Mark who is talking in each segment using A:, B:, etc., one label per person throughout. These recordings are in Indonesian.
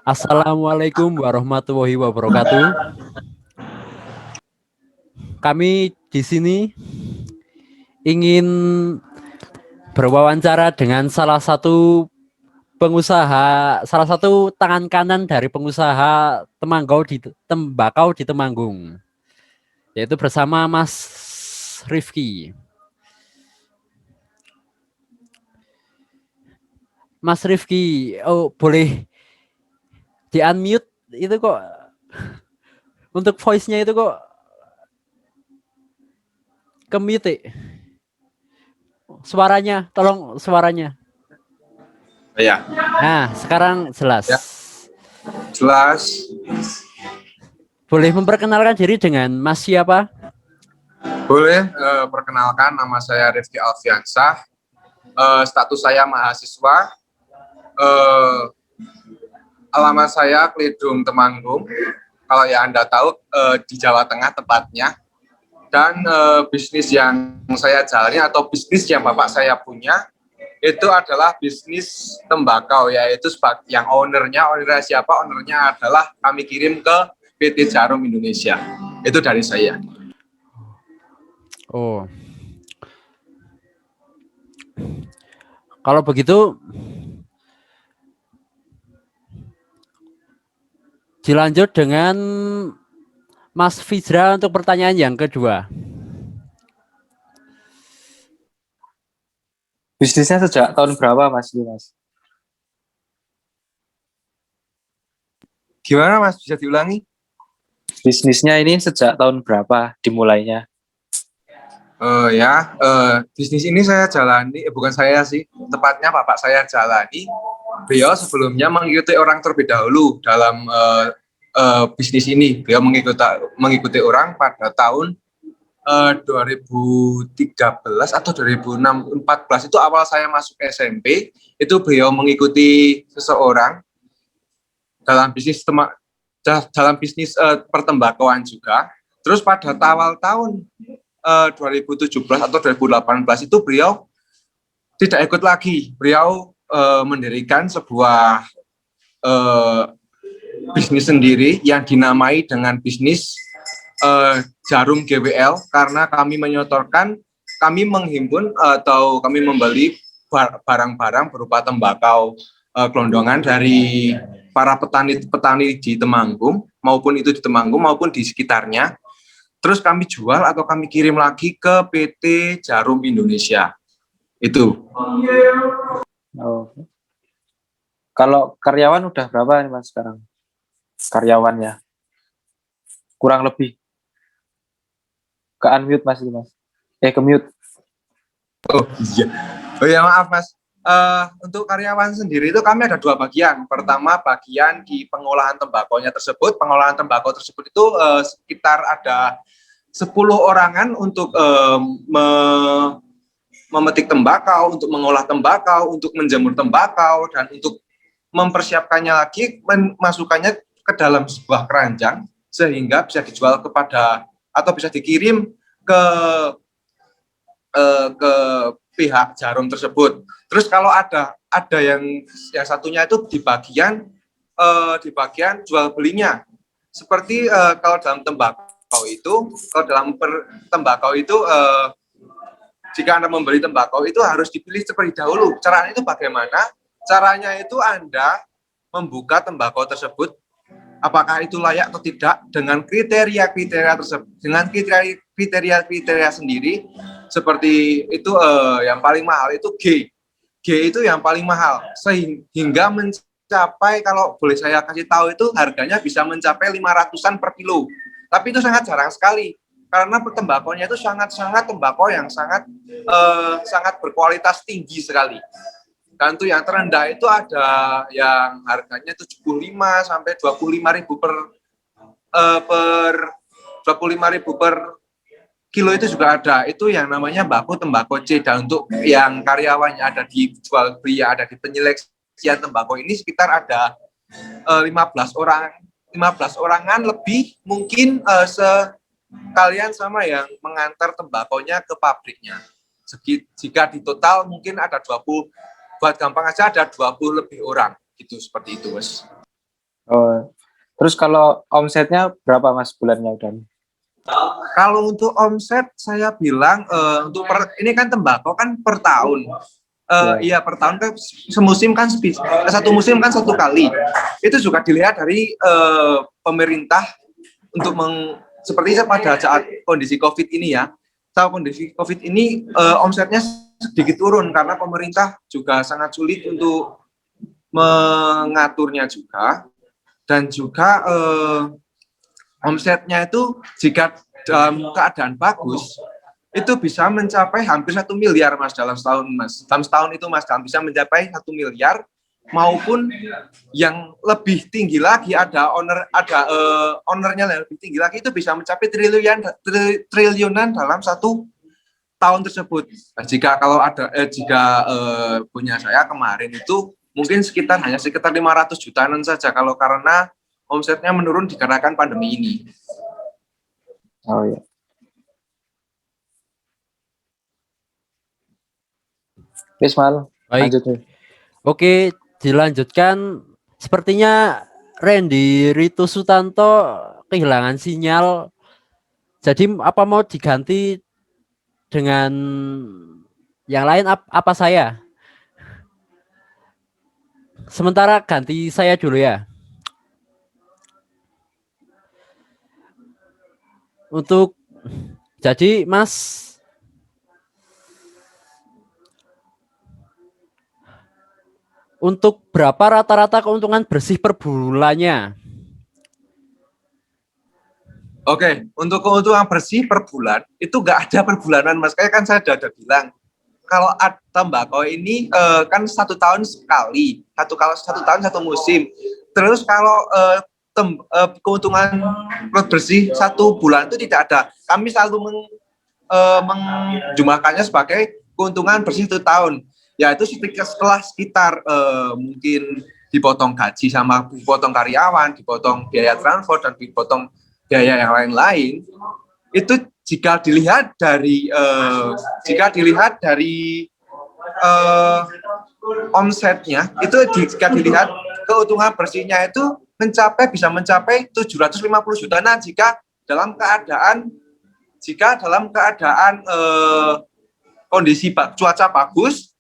A: Assalamualaikum warahmatullahi wabarakatuh. Kami di sini ingin berwawancara dengan salah satu pengusaha, salah satu tangan kanan dari pengusaha tembakau di Temanggung, yaitu bersama Mas Rifki. Mas Rifki, oh boleh di unmute itu kok untuk voice-nya itu kok ke mute. Suaranya, tolong suaranya.
B: Ya.
A: Nah, sekarang jelas.
B: Ya. Jelas.
A: Boleh memperkenalkan diri dengan Mas siapa?
B: Boleh, perkenalkan nama saya Rifki Alfiansah. Status saya mahasiswa. Alamat saya Klidung Temanggung. Kalau ya Anda tahu, di Jawa Tengah tepatnya. Dan bisnis yang saya jalani atau bisnis yang bapak saya punya itu adalah bisnis tembakau, yaitu yang ownernya siapa? Ownernya adalah kami kirim ke PT Jarum Indonesia. Itu dari saya.
A: Oh. Kalau begitu dilanjut dengan Mas Fizra untuk pertanyaan yang kedua.
C: Bisnisnya sejak tahun berapa, Mas?
B: Gimana, Mas? Bisa diulangi?
C: Bisnisnya ini sejak tahun berapa dimulainya?
B: Bisnis ini saya jalani, bukan saya sih, tepatnya bapak saya jalani. Beliau sebelumnya mengikuti orang terlebih dahulu dalam bisnis ini. Beliau mengikuti orang pada tahun 2013 atau 2014 itu awal saya masuk SMP, itu beliau mengikuti seseorang dalam bisnis pertembakauan juga. Terus pada awal tahun 2017 atau 2018 itu beliau tidak ikut lagi. Beliau mendirikan sebuah bisnis sendiri yang dinamai dengan bisnis Jarum GWL, karena kami menghimpun atau kami membeli barang-barang berupa tembakau gelondongan dari para petani di Temanggung, maupun itu di Temanggung maupun di sekitarnya. Terus kami jual atau kami kirim lagi ke PT Jarum Indonesia. Itu.
C: Oh. Kalau karyawan udah berapa nih, Mas, sekarang? Karyawannya? Kurang lebih. Ke unmute, Mas. Ke mute.
B: Oh iya. Oh ya, maaf, Mas. Untuk karyawan sendiri itu kami ada dua bagian. Pertama, bagian di pengolahan tembakaunya tersebut. Pengolahan tembakau tersebut itu sekitar ada 10 orangan untuk memetik tembakau, untuk mengolah tembakau, untuk menjemur tembakau, dan untuk mempersiapkannya lagi, memasukkannya ke dalam sebuah keranjang sehingga bisa dijual kepada atau bisa dikirim ke pihak Jarum tersebut. Terus kalau ada yang satunya itu di bagian jual belinya. Seperti kalau dalam tembakau itu, jika Anda membeli tembakau itu harus dipilih terlebih dahulu. Caranya itu bagaimana? Caranya itu Anda membuka tembakau tersebut, apakah itu layak atau tidak, dengan kriteria-kriteria tersebut, dengan kriteria sendiri. Seperti itu, yang paling mahal itu G itu yang paling mahal, sehingga mencapai, kalau boleh saya kasih tahu, itu harganya bisa mencapai 500-an per kilo. Tapi itu sangat jarang sekali, karena tembakaunya itu sangat tembakau yang sangat berkualitas tinggi sekali. Dan itu yang terendah itu ada yang harganya 75 sampai 25.000 per kilo, itu juga ada. Itu yang namanya baku tembakau C. Dan untuk yang karyawannya ada di jual beli, ada di penyeleksian tembakau ini sekitar ada 15 orangan lebih, mungkin sekalian sama yang mengantar tembakaunya ke pabriknya. Jika di total mungkin ada 20, buat gampang aja ada 20 lebih orang, gitu, seperti itu, Mas.
C: Oh. Terus kalau omsetnya berapa Mas bulannya udah?
B: Kalau untuk omset saya bilang ini kan tembakau kan per tahun. Iya per tahun kan semusim kan satu musim kan satu kali. Itu juga dilihat dari pemerintah untuk seperti pada saat kondisi COVID ini ya. Saat kondisi COVID ini omsetnya sedikit turun karena pemerintah juga sangat sulit untuk mengaturnya juga, dan juga omsetnya itu jika dalam keadaan bagus itu bisa mencapai hampir 1 miliar Mas dalam setahun Mas. Dalam setahun itu Mas bisa mencapai 1 miliar, maupun yang lebih tinggi lagi ada ownernya lebih tinggi lagi itu bisa mencapai triliunan dalam satu tahun tersebut. Nah, jika punya saya kemarin itu mungkin hanya sekitar 500 jutaan saja kalau karena omsetnya menurun dikarenakan pandemi ini.
C: Oh ya. Mal,
A: Baik.
C: lanjut nih.
A: Oke, dilanjutkan. Sepertinya Randy Rito Sutanto kehilangan sinyal. Jadi apa mau diganti dengan yang lain apa saya? Sementara ganti saya dulu ya. Jadi Mas, untuk berapa rata-rata keuntungan bersih per bulannya?
B: Oke, untuk keuntungan bersih per bulan itu nggak ada per bulanan Mas. Kayak kan saya udah bilang, kalau tembakau ini kan 1 tahun sekali, satu tahun satu musim. Terus kalau keuntungan bersih 1 bulan itu tidak ada. Kami selalu menjumlahkannya sebagai keuntungan bersih 1 tahun. Yaitu setelah sekitar mungkin dipotong gaji sama dipotong karyawan, dipotong biaya transport dan dipotong biaya yang lain-lain, itu jika dilihat dari omsetnya itu jika dilihat keuntungan bersihnya itu bisa mencapai 750 juta. Nah, jika dalam keadaan kondisi cuaca bagus,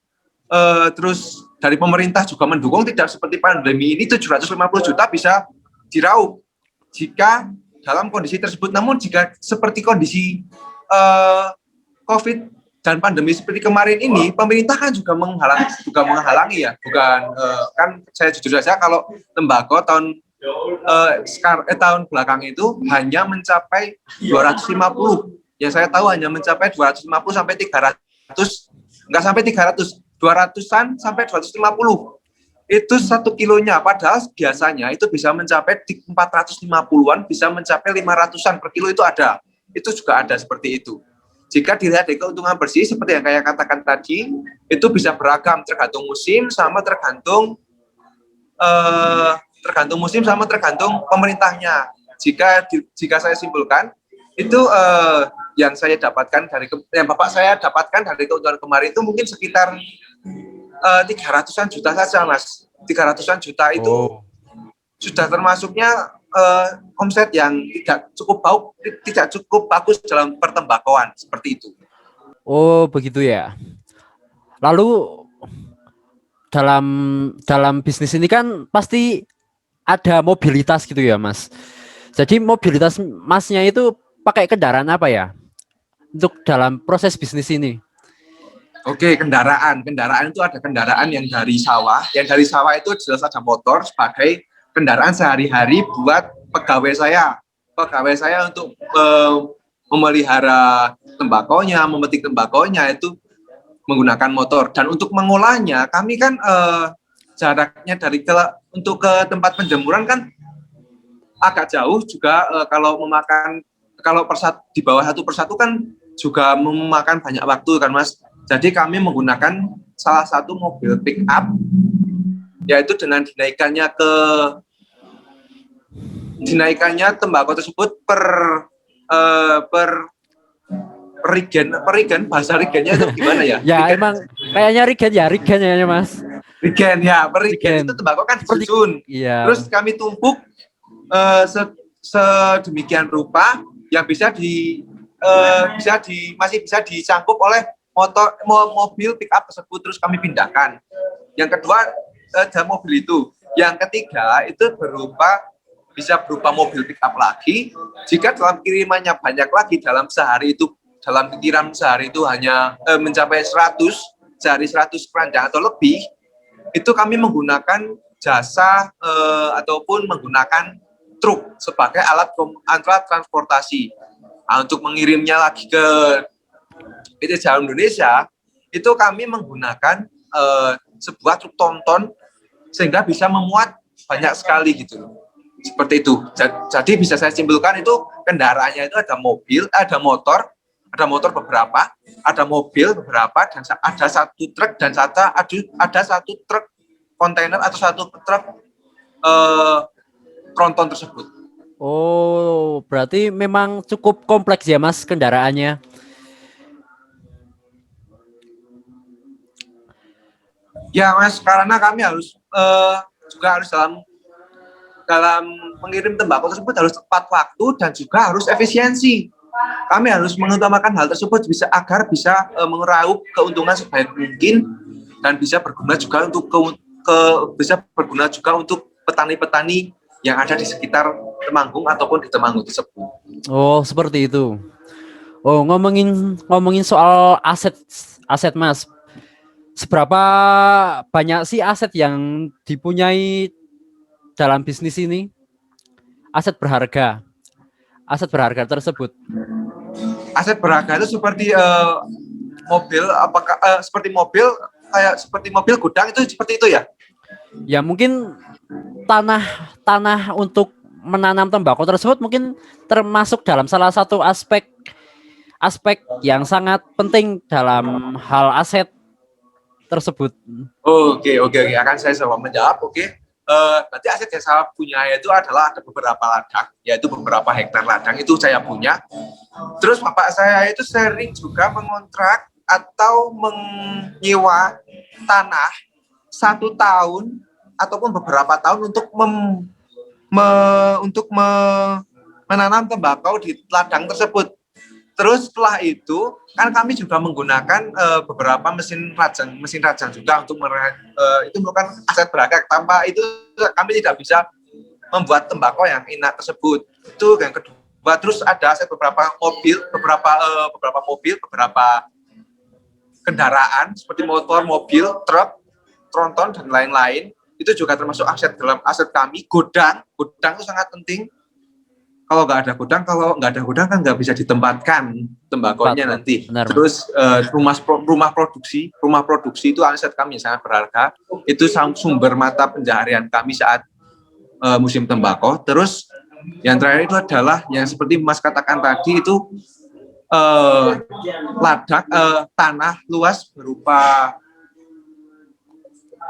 B: terus dari pemerintah juga mendukung, tidak seperti pandemi ini, 750 juta bisa diraup jika dalam kondisi tersebut. Namun jika seperti kondisi COVID dan pandemi seperti kemarin ini, pemerintah kan juga menghalangi ya. Kan saya jujur saja, kalau tembakau tahun belakang itu hanya mencapai 250. Yang saya tahu hanya mencapai 250 sampai 300, enggak sampai 300, 200-an sampai 250. Itu 1 kilonya, padahal biasanya itu bisa mencapai 450-an, bisa mencapai 500-an per kilo itu ada. Itu juga ada seperti itu. Jika dilihat dari keuntungan bersih seperti yang saya katakan tadi, itu bisa beragam tergantung musim sama tergantung pemerintahnya. Jika saya simpulkan, itu yang Bapak saya dapatkan dari keuntungan kemarin itu mungkin sekitar 300-an juta saja Mas. 300-an juta itu sudah termasuknya omset yang tidak cukup bagus dalam pertembakauan, seperti itu.
A: Oh begitu ya. Lalu dalam bisnis ini kan pasti ada mobilitas gitu ya Mas. Jadi mobilitas Masnya itu pakai kendaraan apa ya untuk dalam proses bisnis ini?
B: Oke, kendaraan itu ada kendaraan yang dari sawah. Yang dari sawah itu jelas ada motor sebagai kendaraan sehari-hari buat pegawai saya untuk memelihara tembakaunya, memetik tembakaunya itu menggunakan motor. Dan untuk mengolahnya, kami kan jaraknya untuk ke tempat penjemuran kan agak jauh juga. Kalau di bawah 1 persatu kan juga memakan banyak waktu kan Mas. Jadi kami menggunakan salah satu mobil pick up, yaitu dengan dinaikannya tembakau tersebut per rigen, bahasa rigennya itu gimana ya?
A: Ya rigen. Emang kayaknya rigen ya Mas.
B: Regen ya, per
A: Regen.
B: regen itu tembakau kan
A: Seperti-
B: disusun.
A: Iya.
B: Terus kami tumpuk sedemikian rupa yang masih bisa disangkut oleh mobil pick up tersebut, terus kami pindahkan. Yang kedua ada mobil itu. Yang ketiga itu bisa berupa mobil pick up lagi. Jika dalam kirimannya banyak lagi dalam kiram sehari itu hanya mencapai 100 keranjang atau lebih, itu kami menggunakan jasa ataupun menggunakan truk sebagai alat transportasi. Nah, untuk mengirimnya lagi ke PT Jarum Indonesia, itu kami menggunakan sebuah truk tonton sehingga bisa memuat banyak sekali gitu loh. Seperti itu. Jadi bisa saya simpulkan itu kendaraannya itu ada mobil, ada motor beberapa, ada mobil beberapa, dan ada satu truk dan ada satu truk kontainer atau satu truk tronton tersebut.
A: Oh, berarti memang cukup kompleks ya Mas kendaraannya.
B: Ya Mas, karena kami harus juga harus dalam mengirim tembakau tersebut harus tepat waktu dan juga harus efisiensi. Kami harus mengutamakan hal tersebut agar bisa mengeraup keuntungan sebaik mungkin dan bisa berguna juga untuk petani-petani yang ada di sekitar Temanggung ataupun di Temanggung tersebut.
A: Oh, seperti itu. Oh, ngomongin soal aset Mas. Seberapa banyak sih aset yang dipunyai dalam bisnis ini? Aset berharga tersebut.
B: Aset berharga itu seperti mobil, seperti mobil gudang itu seperti itu ya?
A: Ya mungkin tanah untuk menanam tembakau tersebut mungkin termasuk dalam salah satu aspek yang sangat penting dalam hal aset tersebut.
B: Oke, akan saya coba menjawab. Oke. Berarti aset yang saya punya itu adalah ada beberapa ladang, yaitu beberapa hektar ladang itu saya punya. Terus bapak saya itu sering juga mengontrak atau menyewa tanah 1 tahun ataupun beberapa tahun untuk menanam tembakau di ladang tersebut. Terus setelah itu kan kami juga menggunakan beberapa mesin rajang juga untuk itu merupakan aset berharga. Tanpa itu kami tidak bisa membuat tembakau yang enak tersebut. Itu yang kedua. Terus ada aset beberapa kendaraan seperti motor, mobil, truk, tronton dan lain-lain. Itu juga termasuk dalam aset kami. Gudang itu sangat penting. Kalau nggak ada gudang kan nggak bisa ditempatkan tembakaunya nanti.
A: Benar,
B: terus rumah produksi itu aset kami yang sangat berharga. Itu sumber mata pencaharian kami saat musim tembakau. Terus yang terakhir itu adalah yang seperti Mas katakan tadi itu tanah luas berupa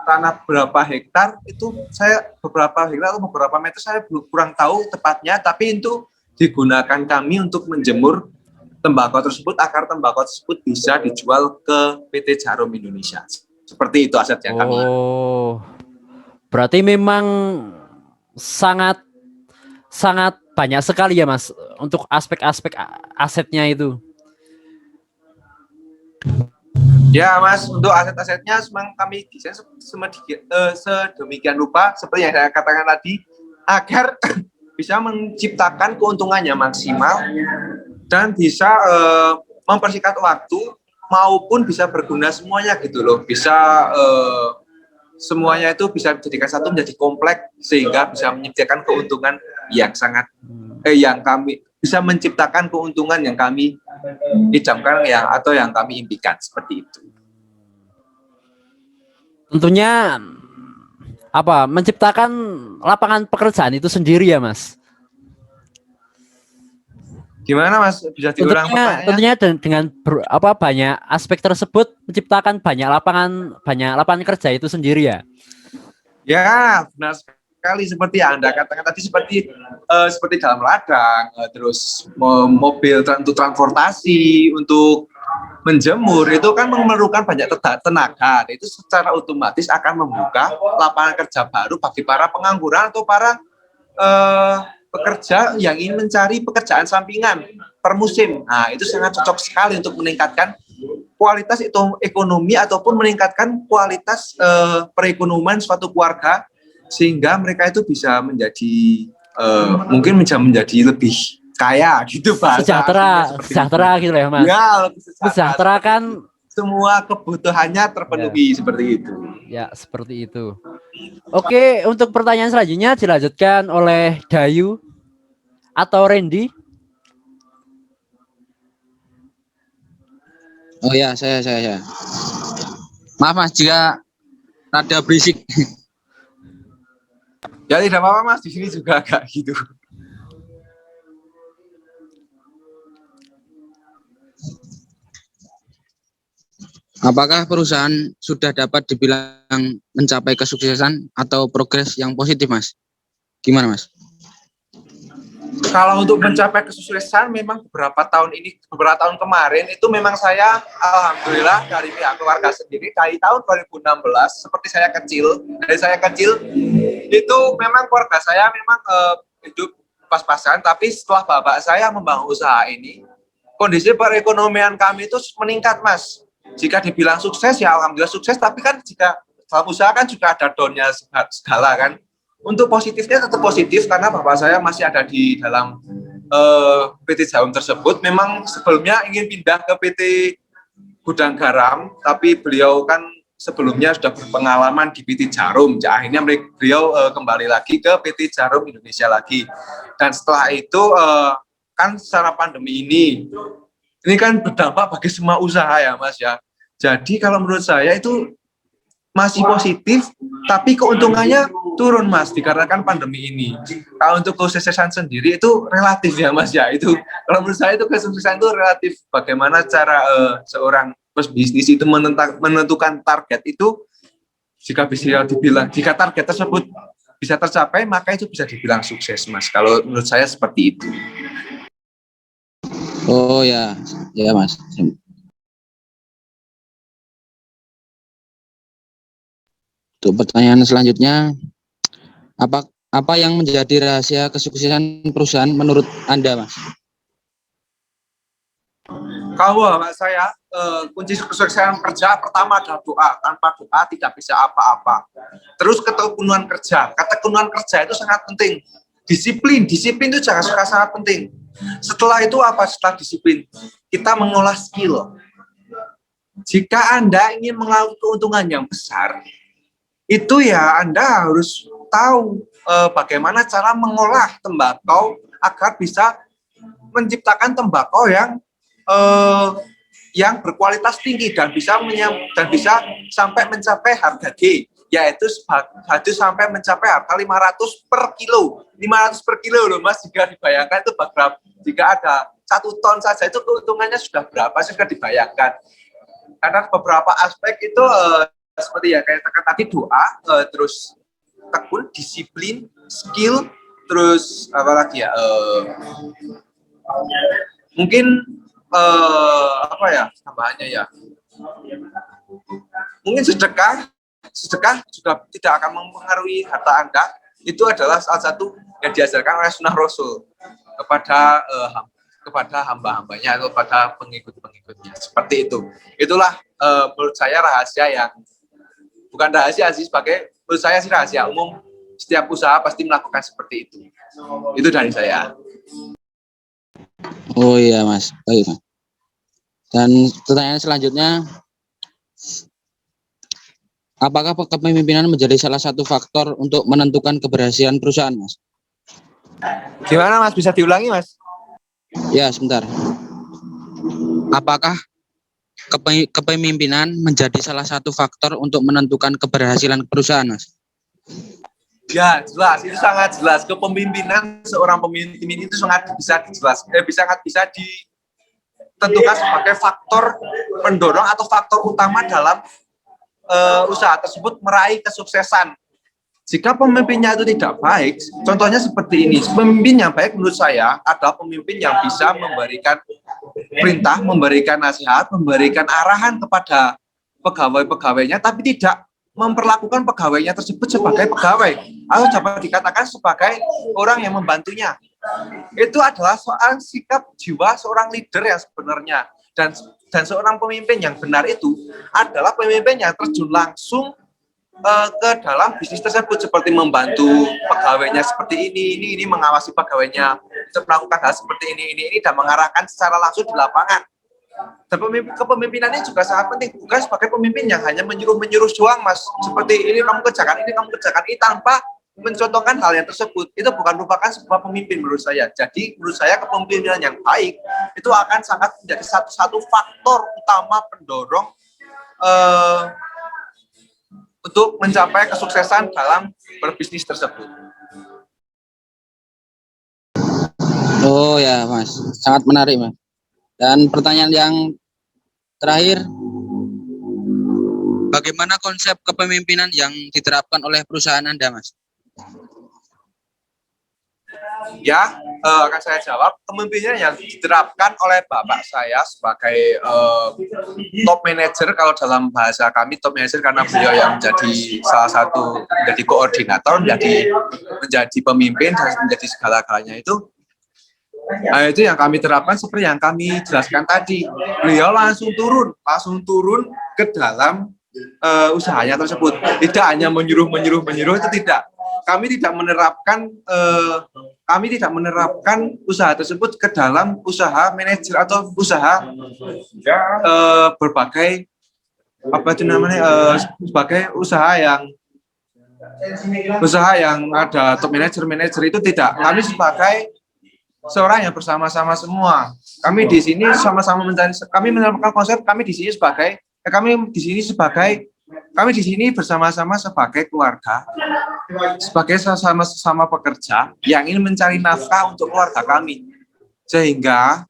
B: tanah berapa hektar itu beberapa meter saya kurang tahu tepatnya, tapi itu digunakan kami untuk menjemur tembakau tersebut agar tembakau tersebut bisa dijual ke PT Jarum Indonesia. Seperti itu aset yang kami.
A: Oh, berarti memang sangat banyak sekali ya Mas untuk aspek-aspek asetnya itu.
B: Ya Mas, untuk aset-asetnya memang kami desain sedemikian rupa seperti yang saya katakan tadi agar bisa menciptakan keuntungannya maksimal dan bisa mempersingkat waktu maupun bisa berguna semuanya gitu loh. Bisa semuanya itu bisa dijadikan satu menjadi kompleks sehingga bisa menyediakan keuntungan yang sangat yang kami bisa menciptakan keuntungan yang kami idamkan atau yang kami impikan seperti itu.
A: Tentunya menciptakan lapangan pekerjaan itu sendiri ya Mas.
B: Gimana Mas? Bisa diulang pertanyaannya?
A: Tentunya dengan banyak aspek tersebut menciptakan banyak lapangan kerja itu sendiri ya.
B: Ya, benar sekali seperti yang Anda katakan tadi seperti dalam ladang, terus mobil untuk transportasi, untuk menjemur itu kan memerlukan banyak tenaga. Itu secara otomatis akan membuka lapangan kerja baru bagi para pengangguran atau para pekerja yang ingin mencari pekerjaan sampingan per musim. Nah, itu sangat cocok sekali untuk meningkatkan kualitas ekonomi ataupun meningkatkan kualitas perekonomian suatu keluarga sehingga mereka itu bisa menjadi mungkin menjadi lebih kaya gitu bahasa
A: sejahtera gitu ya Mas.
B: Ya, lebih
A: sejahtera kan
B: semua kebutuhannya terpenuhi seperti itu.
A: Ya, seperti itu. Oke, untuk pertanyaan selanjutnya dilanjutkan oleh Dayu atau Randy.
D: Oh ya, saya. Maaf Mas jika rada berisik.
B: Ya tidak apa-apa Mas, di sini juga agak gitu.
D: Apakah perusahaan sudah dapat dibilang mencapai kesuksesan atau progres yang positif, Mas? Gimana, Mas?
B: Kalau untuk mencapai kesuksesan memang beberapa tahun kemarin itu memang saya alhamdulillah dari pihak keluarga sendiri dari tahun 2016 seperti dari saya kecil itu memang keluarga saya memang hidup pas-pasan, tapi setelah bapak saya membangun usaha ini kondisi perekonomian kami itu meningkat Mas. Jika dibilang sukses ya alhamdulillah sukses, tapi kan jika dalam usaha kan juga ada down-nya segala kan. Untuk positifnya tetap positif karena bapak saya masih ada di dalam PT Jarum tersebut. Memang sebelumnya ingin pindah ke PT Gudang Garam, tapi beliau kan sebelumnya sudah berpengalaman di PT Jarum. Akhirnya beliau kembali lagi ke PT Jarum Indonesia lagi. Dan setelah itu kan secara pandemi ini kan berdampak bagi semua usaha ya Mas ya. Jadi kalau menurut saya itu masih positif, tapi keuntungannya turun Mas dikarenakan pandemi ini. Kalau untuk kesuksesan sendiri itu relatif ya Mas ya. Itu kalau menurut saya itu kesuksesan itu relatif. Bagaimana cara seorang pebisnis itu menentukan target itu, jika target tersebut bisa tercapai maka itu bisa dibilang sukses Mas. Kalau menurut saya seperti itu.
D: Oh ya Mas. Untuk pertanyaan selanjutnya, apa yang menjadi rahasia kesuksesan perusahaan menurut Anda, Mas?
B: Kalau saya kunci kesuksesan kerja pertama adalah doa. Tanpa doa tidak bisa apa-apa. Terus ketekunan kerja. Ketekunan kerja itu sangat penting. Disiplin itu sangat penting. Setelah itu setelah disiplin? Kita mengolah skill. Jika Anda ingin mengalami keuntungan yang besar, itu ya Anda harus tahu bagaimana cara mengolah tembakau agar bisa menciptakan tembakau yang berkualitas tinggi dan bisa sampai mencapai harga G, yaitu sampai mencapai harga 500 per kilo. 500 per kilo loh Mas, jika dibayangkan itu berapa? Jika ada 1 ton saja itu keuntungannya sudah berapa, sudah dibayangkan. Karena beberapa aspek itu seperti ya kayak tadi doa, terus tekun, disiplin, skill, terus apa lagi ya? Mungkin apa ya tambahannya ya? Mungkin sedekah juga tidak akan mempengaruhi harta Anda. Itu adalah salah satu yang diajarkan oleh Sunnah Rasul kepada hamba-hambanya atau kepada pengikut-pengikutnya. Seperti itu. Itulah menurut saya rahasia yang bukan rahasia sih, menurut saya sih rahasia umum. Setiap usaha pasti melakukan seperti itu. Itu dari saya.
D: Oh iya Mas, baik Mas. Dan pertanyaan selanjutnya, apakah kepemimpinan menjadi salah satu faktor untuk menentukan keberhasilan perusahaan, Mas?
B: Gimana Mas, bisa diulangi Mas?
D: Ya, sebentar. Apakah kepemimpinan menjadi salah satu faktor untuk menentukan keberhasilan perusahaan, Mas?
B: Ya, jelas. Itu sangat jelas. Kepemimpinan seorang pemimpin itu sangat bisa ditentukan sebagai faktor pendorong atau faktor utama dalam usaha tersebut meraih kesuksesan. Jika pemimpinnya itu tidak baik, contohnya seperti ini, pemimpin yang baik menurut saya adalah pemimpin yang bisa memberikan perintah, memberikan nasihat, memberikan arahan kepada pegawai-pegawainya, tapi tidak memperlakukan pegawainya tersebut sebagai pegawai, atau dapat dikatakan sebagai orang yang membantunya. Itu adalah soal sikap jiwa seorang leader yang sebenarnya, dan seorang pemimpin yang benar itu adalah pemimpin yang terjun langsung ke dalam bisnis tersebut, seperti membantu pegawainya seperti ini mengawasi pegawainya untuk melakukan hal seperti ini dan mengarahkan secara langsung di lapangan. Dan kepemimpinannya juga sangat penting, bukan sebagai pemimpin yang hanya menyuruh doang, Mas, seperti ini kamu kerjakan ini tanpa mencontohkan hal yang tersebut. Itu bukan merupakan sebuah pemimpin menurut saya. Jadi menurut saya kepemimpinan yang baik itu akan sangat menjadi satu faktor utama pendorong untuk mencapai kesuksesan dalam berbisnis tersebut.
D: Oh ya, Mas. Sangat menarik, Mas. Dan pertanyaan yang terakhir, bagaimana konsep kepemimpinan yang diterapkan oleh perusahaan Anda, Mas?
B: Ya, akan saya jawab. Kepemimpinan yang diterapkan oleh bapak saya sebagai top manager, kalau dalam bahasa kami top manager, karena beliau yang menjadi salah satu, menjadi koordinator, menjadi pemimpin dan menjadi segala-galanya itu. Nah, itu yang kami terapkan seperti yang kami jelaskan tadi. Beliau langsung turun ke dalam usahanya tersebut. Tidak hanya menyuruh itu tidak. Kami tidak menerapkan usaha tersebut ke dalam usaha manajer atau usaha berbagai sebagai usaha yang ada top manajer itu tidak. Kami sebagai seorang yang bersama-sama semua. Kami di sini sama-sama kami menerapkan konsep kami di sini bersama-sama sebagai keluarga, sebagai sama-sama pekerja yang ingin mencari nafkah untuk keluarga kami, sehingga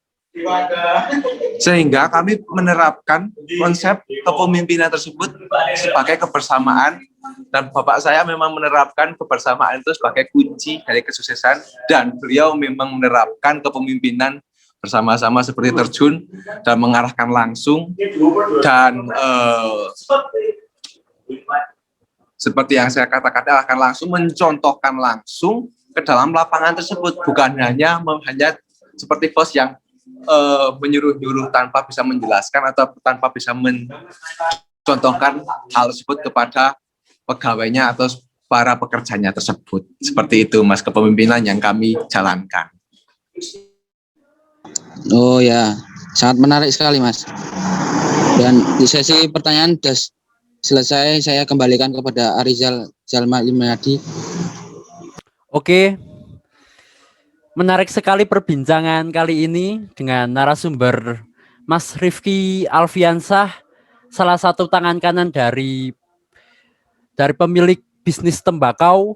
B: kami menerapkan konsep kepemimpinan tersebut sebagai kebersamaan, dan bapak saya memang menerapkan kebersamaan itu sebagai kunci dari kesuksesan, dan beliau memang menerapkan kepemimpinan bersama-sama seperti terjun dan mengarahkan langsung, dan seperti yang saya katakan akan langsung mencontohkan langsung ke dalam lapangan tersebut, bukan hanya seperti bos yang menyuruh-nyuruh tanpa bisa menjelaskan atau tanpa bisa mencontohkan hal tersebut kepada pegawainya atau para pekerjanya tersebut. Seperti itu, Mas, kepemimpinan yang kami jalankan.
D: Oh ya, sangat menarik sekali, Mas. Dan di sesi pertanyaan sudah selesai, saya kembalikan kepada Arizal Jalma Imadi.
A: Oke, menarik sekali perbincangan kali ini dengan narasumber Mas Rifki Alfiansah, salah satu tangan kanan dari pemilik bisnis tembakau.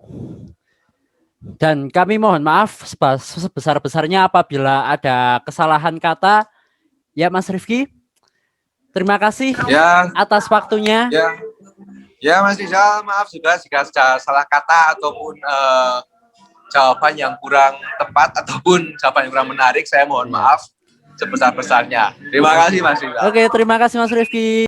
A: Dan kami mohon maaf sebesar-besarnya apabila ada kesalahan kata. Ya, Mas Rifki, terima kasih atas waktunya.
B: Ya, Mas Rizal, maaf juga jika salah kata ataupun jawaban yang kurang tepat ataupun jawaban yang kurang menarik. Saya mohon maaf sebesar-besarnya. Terima kasih, Mas Rizal.
A: Oke, terima kasih Mas Rifki.